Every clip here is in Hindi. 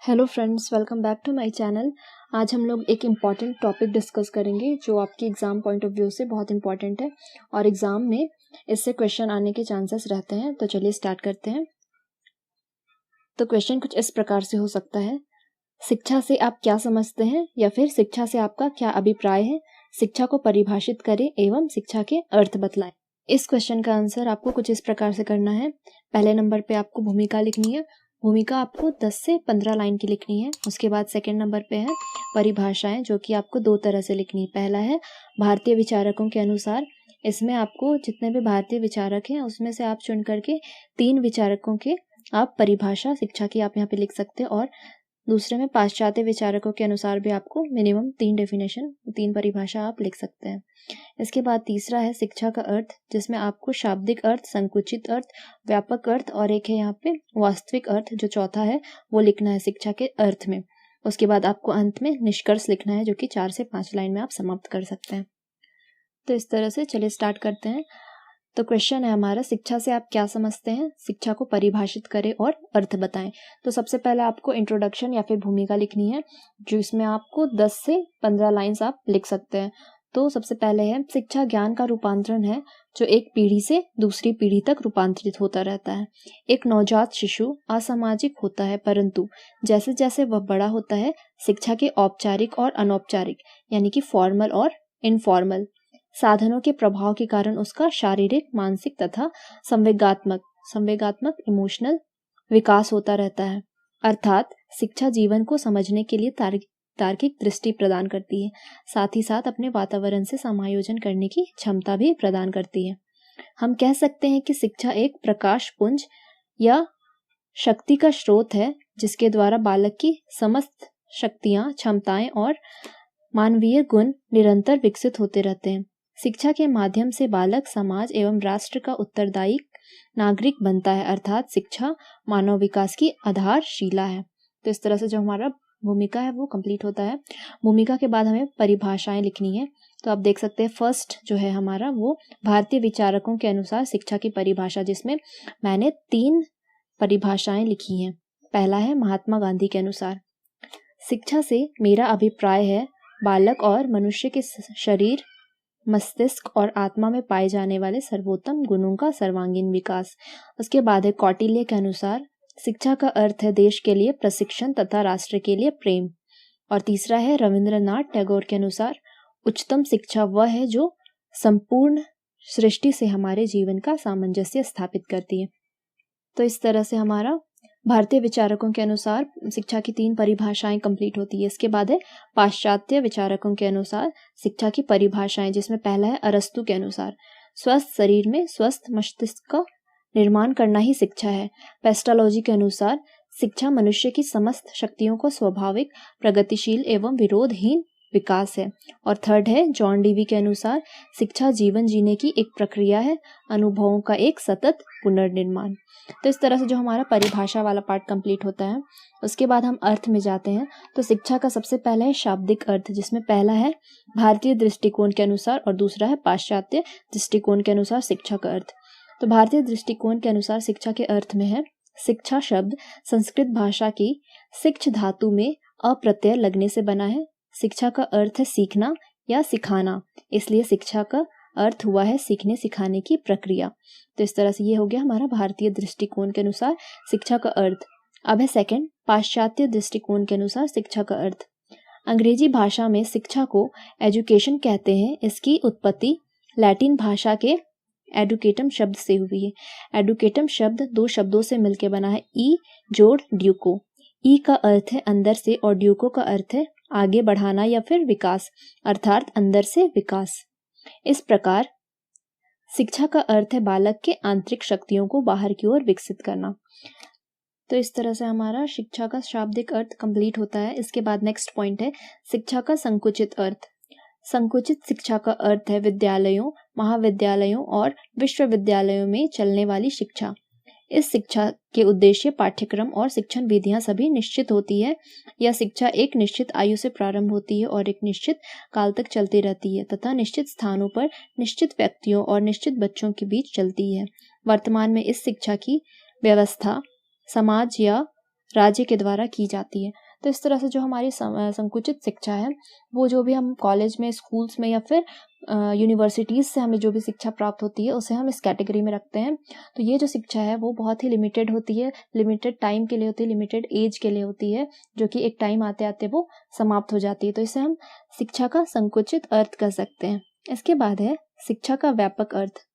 Hello friends, welcome back to my channel. आज हम लोग एक इम्पॉर्टेंट टॉपिक डिस्कस करेंगे जो आपकी एग्ज़ाम पॉइंट ऑफ व्यू से बहुत इंपॉर्टेंट है और एग्ज़ाम में इससे क्वेश्चन आने के चांसेस रहते हैं। तो चलिए स्टार्ट करते हैं। तो क्वेश्चन कुछ इस प्रकार से हो सकता है, शिक्षा से आप क्या समझते हैं या फिर शिक्षा से आपका क्या अभिप्राय है, शिक्षा को परिभाषित करें एवं शिक्षा के अर्थ बतलाएं। इस क्वेश्चन का आंसर आपको कुछ इस प्रकार से करना है। पहले नंबर पे आपको भूमिका लिखनी है। भूमिका आपको 10 से 15 लाइन की लिखनी है। उसके बाद सेकंड नंबर पे है परिभाषाएं, जो कि आपको दो तरह से लिखनी है। पहला है भारतीय विचारकों के अनुसार। इसमें आपको जितने भी भारतीय विचारक हैं उसमें से आप चुन करके 3 विचारकों के आप परिभाषा शिक्षा की आप यहाँ पे लिख सकते हैं। और दूसरे में पाश्चात्य विचारकों के अनुसार भी आपको मिनिमम 3 डेफिनेशन 3 परिभाषा आप लिख सकते हैं। इसके बाद तीसरा है शिक्षा का अर्थ, जिसमें आपको शाब्दिक अर्थ, संकुचित अर्थ, व्यापक अर्थ और एक है यहाँ पे वास्तविक अर्थ, जो चौथा है वो लिखना है शिक्षा के अर्थ में। उसके बाद आपको अंत में निष्कर्ष लिखना है, जो कि 4 से 5 लाइन में आप समाप्त कर सकते हैं। तो इस तरह से चलिए स्टार्ट करते हैं। तो क्वेश्चन है हमारा, शिक्षा से आप क्या समझते हैं, शिक्षा को परिभाषित करें और अर्थ बताएं। तो सबसे पहले आपको इंट्रोडक्शन या फिर भूमिका लिखनी है, जो इसमें आपको 10 से 15 लाइन्स आप लिख सकते हैं। तो सबसे पहले है, शिक्षा ज्ञान का रूपांतरण है जो एक पीढ़ी से दूसरी पीढ़ी तक रूपांतरित होता रहता है। एक नवजात शिशु असामाजिक होता है, परंतु जैसे जैसे वह बड़ा होता है शिक्षा के औपचारिक और अनौपचारिक यानी कि फॉर्मल और इनफॉर्मल साधनों के प्रभाव के कारण उसका शारीरिक, मानसिक तथा संवेगात्मक इमोशनल विकास होता रहता है। अर्थात शिक्षा जीवन को समझने के लिए तार्किक दृष्टि प्रदान करती है, साथ ही साथ अपने वातावरण से समायोजन करने की क्षमता भी प्रदान करती है। हम कह सकते हैं कि शिक्षा एक प्रकाश पुंज या शक्ति का स्रोत है, जिसके द्वारा बालक की समस्त शक्तियां, क्षमताएं और मानवीय गुण निरंतर विकसित होते रहते हैं। शिक्षा के माध्यम से बालक समाज एवं राष्ट्र का उत्तरदायी नागरिक बनता है, अर्थात शिक्षा मानव विकास की आधारशिला है। तो इस तरह से जो हमारा भूमिका है वो कंप्लीट होता है। भूमिका के बाद हमें परिभाषाएं लिखनी है। तो आप देख सकते हैं फर्स्ट जो है हमारा वो भारतीय विचारकों के अनुसार शिक्षा की परिभाषा, जिसमें मैंने 3 परिभाषाएं लिखी हैं। पहला है महात्मा गांधी के अनुसार, शिक्षा से मेरा अभिप्राय है बालक और मनुष्य के शरीर, मस्तिष्क और आत्मा में पाए जाने वाले सर्वोत्तम गुणों का सर्वांगीण विकास। उसके बाद है कौटिल्य के अनुसार, शिक्षा का अर्थ है देश के लिए प्रशिक्षण तथा राष्ट्र के लिए प्रेम। और तीसरा है रविंद्रनाथ टैगोर के अनुसार, उच्चतम शिक्षा वह है जो संपूर्ण सृष्टि से हमारे जीवन का सामंजस्य स्थापित करती है। तो इस तरह से हमारा भारतीय विचारकों के अनुसार शिक्षा की 3 परिभाषाएं कंप्लीट होती है। इसके बाद है पाश्चात्य विचारकों के अनुसार शिक्षा की परिभाषाएं, जिसमें पहला है अरस्तु के अनुसार, स्वस्थ शरीर में स्वस्थ मस्तिष्क का निर्माण करना ही शिक्षा है। पेस्टालॉजी के अनुसार शिक्षा मनुष्य की समस्त शक्तियों को स्वाभाविक, प्रगतिशील एवं विरोधहीन विकास है। और थर्ड है जॉन डीवी के अनुसार, शिक्षा जीवन जीने की एक प्रक्रिया है, अनुभवों का एक सतत पुनर्निर्माण। तो इस तरह से जो हमारा परिभाषा वाला पार्ट कंप्लीट होता है। उसके बाद हम अर्थ में जाते हैं। तो शिक्षा का सबसे पहला है शाब्दिक अर्थ, जिसमें पहला है भारतीय दृष्टिकोण के अनुसार और दूसरा है पाश्चात्य दृष्टिकोण के अनुसार शिक्षा का अर्थ। तो भारतीय दृष्टिकोण के अनुसार शिक्षा के अर्थ में है, शिक्षा शब्द संस्कृत भाषा की शिक्ष धातु में अप्रत्यय लगने से बना है। शिक्षा का अर्थ है सीखना या सिखाना, इसलिए शिक्षा का अर्थ हुआ है सीखने सिखाने की प्रक्रिया। तो इस तरह से ये हो गया हमारा भारतीय दृष्टिकोण के अनुसार शिक्षा का अर्थ। अब है सेकंड पाश्चात्य दृष्टिकोण के अनुसार शिक्षा का अर्थ। अंग्रेजी भाषा में शिक्षा को एजुकेशन कहते हैं। इसकी उत्पत्ति लैटिन भाषा के एडुकेटम शब्द से हुई है। एडुकेटम शब्द 2 शब्दों से मिलकर बना है, ई जोड़ ड्यूको। ई का अर्थ है अंदर से और ड्यूको का अर्थ है आगे बढ़ाना या फिर विकास, अर्थात अंदर से विकास। इस प्रकार शिक्षा का अर्थ है बालक के आंतरिक शक्तियों को बाहर की ओर विकसित करना। तो इस तरह से हमारा शिक्षा का शाब्दिक अर्थ कंप्लीट होता है। इसके बाद नेक्स्ट पॉइंट है शिक्षा का संकुचित अर्थ। संकुचित शिक्षा का अर्थ है विद्यालयों, महाविद्यालयों और विश्वविद्यालयों में चलने वाली शिक्षा। इस शिक्षा के उद्देश्य, पाठ्यक्रम और शिक्षण विधियां सभी निश्चित होती है। यह शिक्षा एक निश्चित आयु से प्रारंभ होती है और एक निश्चित काल तक चलती रहती है तथा निश्चित स्थानों पर निश्चित व्यक्तियों और निश्चित बच्चों के बीच चलती है। वर्तमान में इस शिक्षा की व्यवस्था समाज या राज्य के द्वारा की जाती है। तो इस तरह से जो हमारी संकुचित शिक्षा है वो जो भी हम कॉलेज में, स्कूल्स में या फिर यूनिवर्सिटीज़ से हमें जो भी शिक्षा प्राप्त होती है उसे हम इस कैटेगरी में रखते हैं। तो ये जो शिक्षा है वो बहुत ही लिमिटेड होती है, लिमिटेड टाइम के लिए होती है, लिमिटेड एज के लिए होती है, जो कि एक टाइम आते आते वो समाप्त हो जाती है। तो इसे हम शिक्षा का संकुचित अर्थ कह सकते हैं। इसके बाद है शिक्षा का व्यापक अर्थ।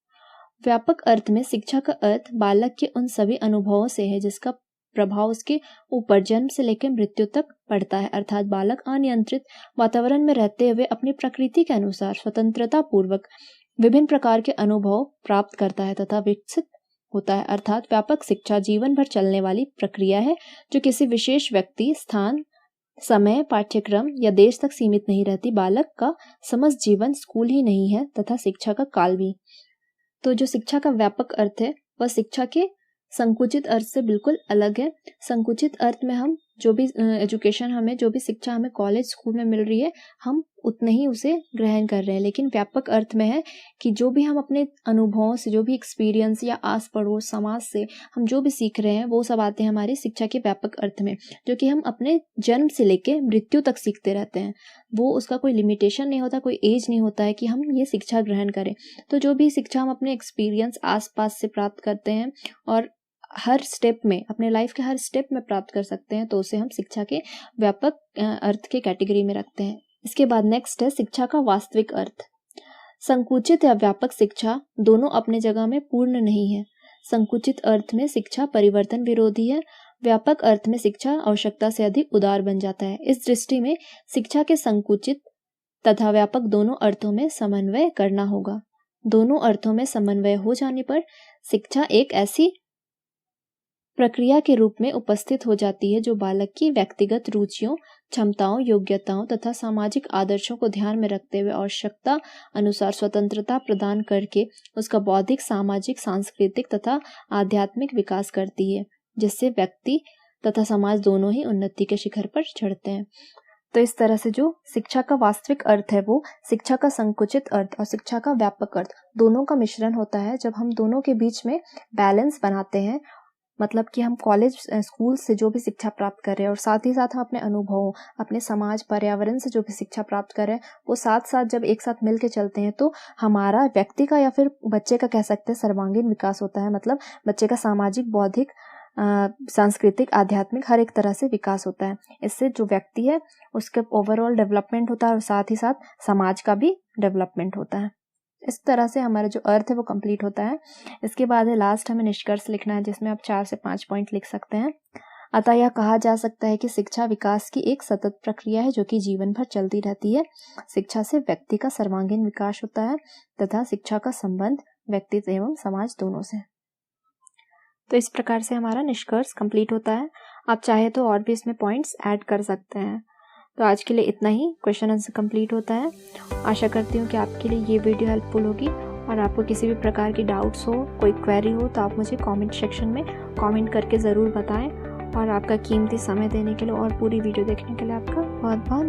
व्यापक अर्थ में शिक्षा का अर्थ बालक के उन सभी अनुभवों से है जिसका प्रभाव उसके ऊपर जन्म से लेकर मृत्यु तक पड़ता है। अर्थात बालक अनियंत्रित वातावरण में रहते हुए अपनी प्रकृति के अनुसार स्वतंत्रता पूर्वक विभिन्न प्रकार के अनुभव प्राप्त करता है तथा विकसित होता है। अर्थात व्यापक शिक्षा जीवन भर चलने वाली प्रक्रिया है जो किसी विशेष व्यक्ति, स्थान, समय, पाठ्यक्रम या देश तक सीमित नहीं रहती। बालक का समस्त जीवन स्कूल ही नहीं है तथा शिक्षा का काल भी। तो जो शिक्षा का व्यापक अर्थ है वह शिक्षा के संकुचित अर्थ से बिल्कुल अलग है। संकुचित अर्थ में हम जो भी एजुकेशन, हमें जो भी शिक्षा हमें कॉलेज, स्कूल में मिल रही है, हम उतने ही उसे ग्रहण कर रहे हैं। लेकिन व्यापक अर्थ में है कि जो भी हम अपने अनुभवों से, जो भी एक्सपीरियंस या आस पड़ोस समाज से हम जो भी सीख रहे हैं वो सब आते हैं हमारी शिक्षा के व्यापक अर्थ में, जो कि हम अपने जन्म से लेके मृत्यु तक सीखते रहते हैं। वो उसका कोई लिमिटेशन नहीं होता, कोई एज नहीं होता है कि हम ये शिक्षा ग्रहण करें। तो जो भी शिक्षा हम अपने एक्सपीरियंस आसपास से प्राप्त करते हैं और हर स्टेप में, अपने लाइफ के हर स्टेप में प्राप्त कर सकते हैं, तो उसे हम शिक्षा के व्यापक अर्थ के कैटेगरी में रखते हैं। इसके बाद नेक्स्ट है शिक्षा का वास्तविक अर्थ। संकुचित या व्यापक शिक्षा दोनों अपने जगह में पूर्ण नहीं है। संकुचित अर्थ में शिक्षा परिवर्तन विरोधी है, व्यापक अर्थ में शिक्षा आवश्यकता से अधिक उदार बन जाता है। इस दृष्टि में शिक्षा के संकुचित तथा व्यापक दोनों अर्थों में समन्वय करना होगा। दोनों अर्थों में समन्वय हो जाने पर शिक्षा एक ऐसी प्रक्रिया के रूप में उपस्थित हो जाती है जो बालक की व्यक्तिगत रुचियों, क्षमताओं, योग्यताओं तथा सामाजिक आदर्शों को ध्यान में रखते हुए आवश्यकता अनुसार स्वतंत्रता प्रदान करके उसका बौद्धिक, सामाजिक, सांस्कृतिक तथा आध्यात्मिक विकास करती है, जिससे व्यक्ति तथा समाज दोनों ही उन्नति के शिखर पर चढ़ते हैं। तो इस तरह से जो शिक्षा का वास्तविक अर्थ है वो शिक्षा का संकुचित अर्थ और शिक्षा का व्यापक अर्थ दोनों का मिश्रण होता है। जब हम दोनों के बीच में बैलेंस बनाते हैं, मतलब कि हम कॉलेज, स्कूल से जो भी शिक्षा प्राप्त कर रहे हैं और साथ ही साथ हम अपने अनुभवों, अपने समाज, पर्यावरण से जो भी शिक्षा प्राप्त कर रहे हैं वो साथ साथ जब एक साथ मिल के चलते हैं तो हमारा व्यक्ति का या फिर बच्चे का कह सकते हैं सर्वांगीण विकास होता है। मतलब बच्चे का सामाजिक, बौद्धिक, सांस्कृतिक, आध्यात्मिक हर एक तरह से विकास होता है। इससे जो व्यक्ति है उसके ओवरऑल डेवलपमेंट होता है और साथ ही साथ समाज का भी डेवलपमेंट होता है। इस तरह से हमारा जो अर्थ है वो कंप्लीट होता है। इसके बाद है लास्ट, हमें निष्कर्ष लिखना है जिसमें आप 4 से 5 पॉइंट लिख सकते हैं। अतः यह कहा जा सकता है कि शिक्षा विकास की एक सतत प्रक्रिया है जो कि जीवन भर चलती रहती है। शिक्षा से व्यक्ति का सर्वांगीण विकास होता है तथा शिक्षा का संबंध व्यक्तित्व एवं समाज दोनों से। तो इस प्रकार से हमारा निष्कर्ष कंप्लीट होता है। आप चाहे तो और भी इसमें पॉइंट्स ऐड कर सकते हैं। तो आज के लिए इतना ही, क्वेश्चन आंसर कंप्लीट होता है। आशा करती हूँ कि आपके लिए ये वीडियो हेल्पफुल होगी और आपको किसी भी प्रकार की डाउट्स हो, कोई क्वेरी हो तो आप मुझे कमेंट सेक्शन में कमेंट करके ज़रूर बताएं। और आपका कीमती समय देने के लिए और पूरी वीडियो देखने के लिए आपका बहुत बहुत